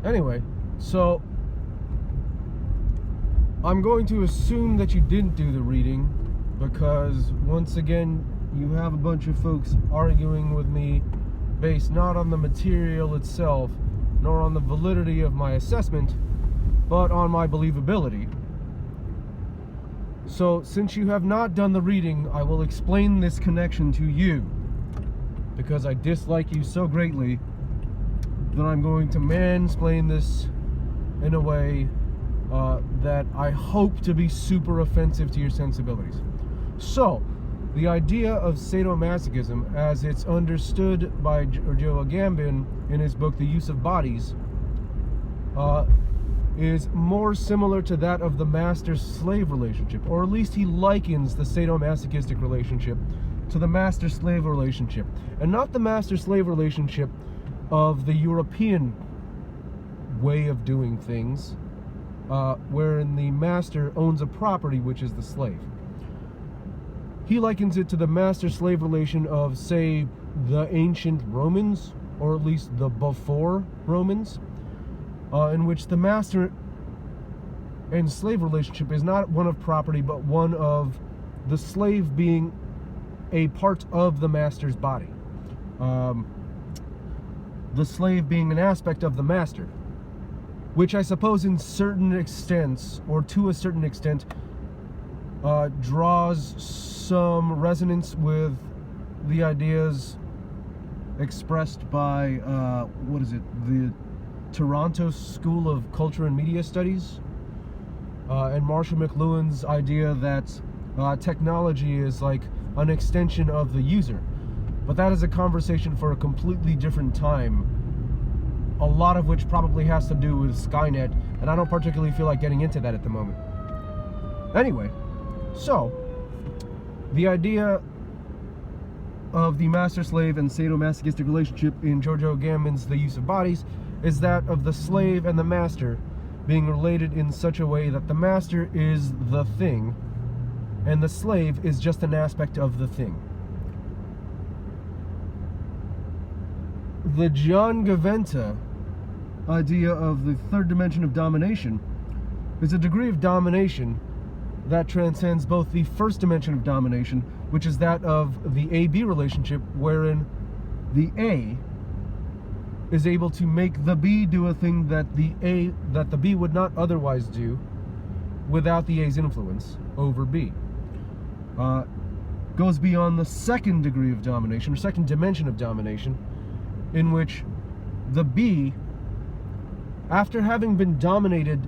Anyway, so I'm going to assume that you didn't do the reading, because once again you have a bunch of folks arguing with me based not on the material itself nor on the validity of my assessment, but on my believability. So since you have not done the reading, I will explain this connection to you, because I dislike you so greatly that I'm going to mansplain this in a way that I hope to be super offensive to your sensibilities. So, the idea of sadomasochism, as it's understood by Giorgio Agamben in his book The Use of Bodies, is more similar to that of the master-slave relationship, or at least he likens the sadomasochistic relationship to the master-slave relationship, and not the master-slave relationship of the European way of doing things, wherein the master owns a property, which is the slave. He likens it to the master-slave relation of, say, the ancient Romans, or at least the before Romans, in which the master and slave relationship is not one of property, but one of the slave being a part of the master's body. The slave being an aspect of the master, which I suppose in certain extents, or to a certain extent, draws some resonance with the ideas expressed by, the Toronto School of Culture and Media Studies, and Marshall McLuhan's idea that technology is like an extension of the user. But that is a conversation for a completely different time, a lot of which probably has to do with Skynet, and I don't particularly feel like getting into that at the moment. Anyway, so, the idea of the master-slave and sadomasochistic relationship in Giorgio Agamben's The Use of Bodies is that of the slave and the master being related in such a way that the master is the thing, and the slave is just an aspect of the thing. The John Gaventa idea of the third dimension of domination is a degree of domination that transcends both the first dimension of domination, which is that of the A-B relationship, wherein the A is able to make the B do a thing that the B would not otherwise do without the A's influence over B. Goes beyond the second degree of domination, or second dimension of domination, in which the B, after having been dominated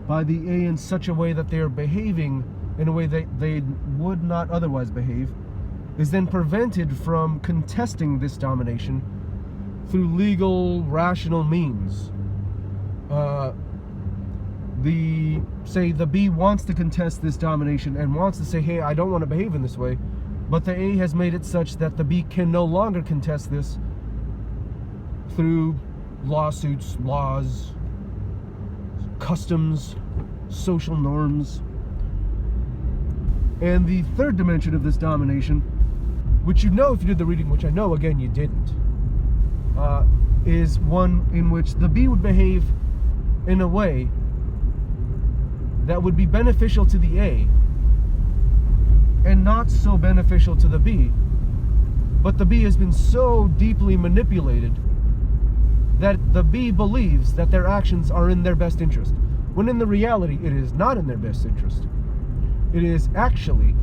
by the A in such a way that they are behaving in a way that they would not otherwise behave, is then prevented from contesting this domination through legal, rational means. The B wants to contest this domination and wants to say, hey, I don't want to behave in this way, but the A has made it such that the B can no longer contest this through lawsuits, laws, customs, social norms. And the third dimension of this domination, which you know if you did the reading, which I know again you didn't, is one in which the B would behave in a way that would be beneficial to the A and not so beneficial to the B, but the B has been so deeply manipulated that the B believes that their actions are in their best interest, when in the reality it is not in their best interest. It is actually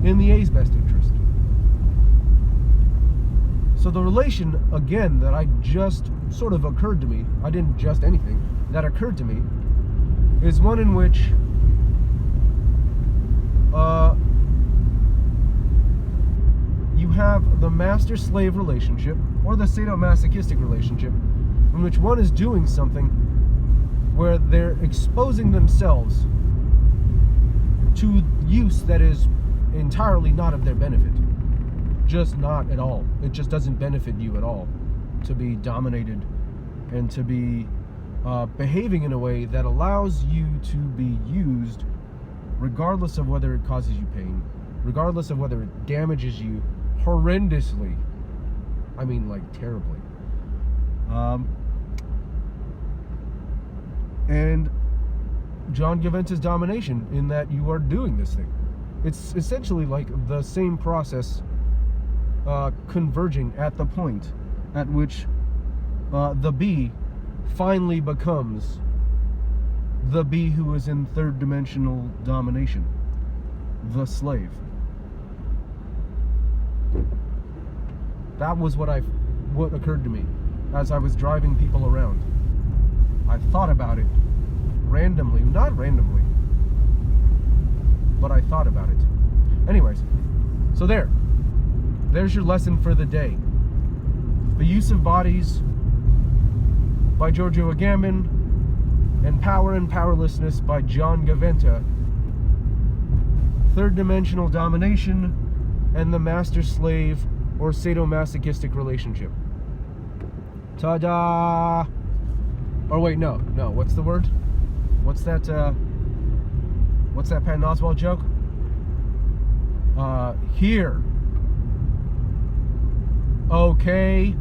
in the A's best interest. So the relation, again, that I just sort of occurred to me, I didn't just anything, that occurred to me, is one in which you have the master-slave relationship, or the sadomasochistic relationship, in which one is doing something where they're exposing themselves to use that is entirely not of their benefit. Just not at all. It just doesn't benefit you at all to be dominated and to be behaving in a way that allows you to be used regardless of whether it causes you pain, regardless of whether it damages you horrendously. I mean, like, terribly. and John Gaventa's domination, in that you are doing this thing. It's essentially like the same process converging at the point at which the bee finally becomes the bee who is in third dimensional domination, the slave. That was what occurred to me as I was driving people around. I thought about it randomly, not randomly, but I thought about it. Anyways, so there's your lesson for the day. The Use of Bodies by Giorgio Agamben, and Power and Powerlessness by John Gaventa. Third dimensional domination and the master-slave or sadomasochistic relationship. Ta-da! Or wait, no, what's the word? What's that Patton Oswalt joke? Here. Okay.